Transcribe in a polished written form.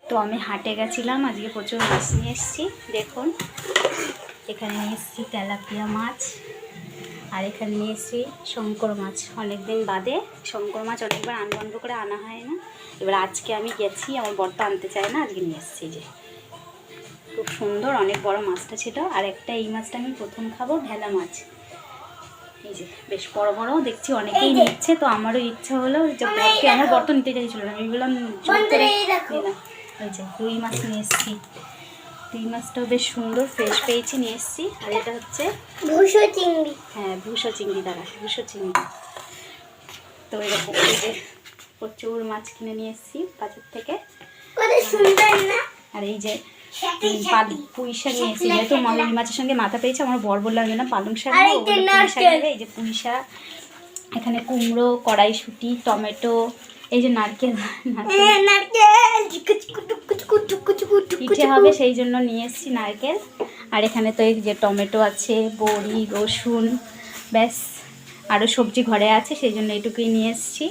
তো আমি হাটে গেছিলাম, আজকে প্রচুর মাছ নিয়ে এসেছি। দেখুন এখানে নিয়ে এসেছি তেলাপিয়া মাছ, আর এখানে নিয়ে এসেছি শঙ্কর মাছ। অনেক দিন বাদে শঙ্কর মাছ অনেকবার আনবো করে আনা হয় না, এবার আজকে আমি গেছি, আমার বড়টা আনতে চায় না, আজকে নিয়ে এসেছি। যে খুব সুন্দর অনেক বড় মাছটা ছিল। আর একটা এই মাছটা আমি প্রথম খাবো, ভেলা মাছ। এই যে বেশ বড় বড় দেখছি, অনেকেই নিচ্ছে, তো আমারও ইচ্ছা হলো যে বরকে, আমার বর তো নিতে চাইছিল না, আমি বললাম জোর করে নিলাম। ওই যে রুই মাছ নিয়ে এসেছি, রুই মাছটাও বেশ সুন্দর ফ্রেশ পেয়েছি, নিয়ে এসেছি। আর এটা হচ্ছে ভুসো চিংড়ি। হ্যাঁ ভুসো চিংড়ি, দ্বারা ভুসো চিংড়ি। তো এরকম এই যে প্রচুর মাছ কিনে নিয়ে এসেছি বাজার থেকে। কত সুন্দর না। আর এই যে পুঁই শাক নিয়ে এসেছি, যেহেতু রুই মাছের সঙ্গে মাথা পেয়েছে, আমার বর বললাম যে না পালং শাক নেবো, পুঁই শাক নেবে। এই যে পুঁই শাক, এখানে কুমড়ো, কড়াইশুঁটি, টমেটো, এই যে নারকেল, পিঠে হবে সেই জন্য নিয়ে এসেছি নারকেল। আর এখানে তো এই যে টমেটো আছে, বড়ি, রসুন, ব্যাস আরও সবজি ঘরে আছে, সেই জন্য এটুকুই নিয়ে এসেছি।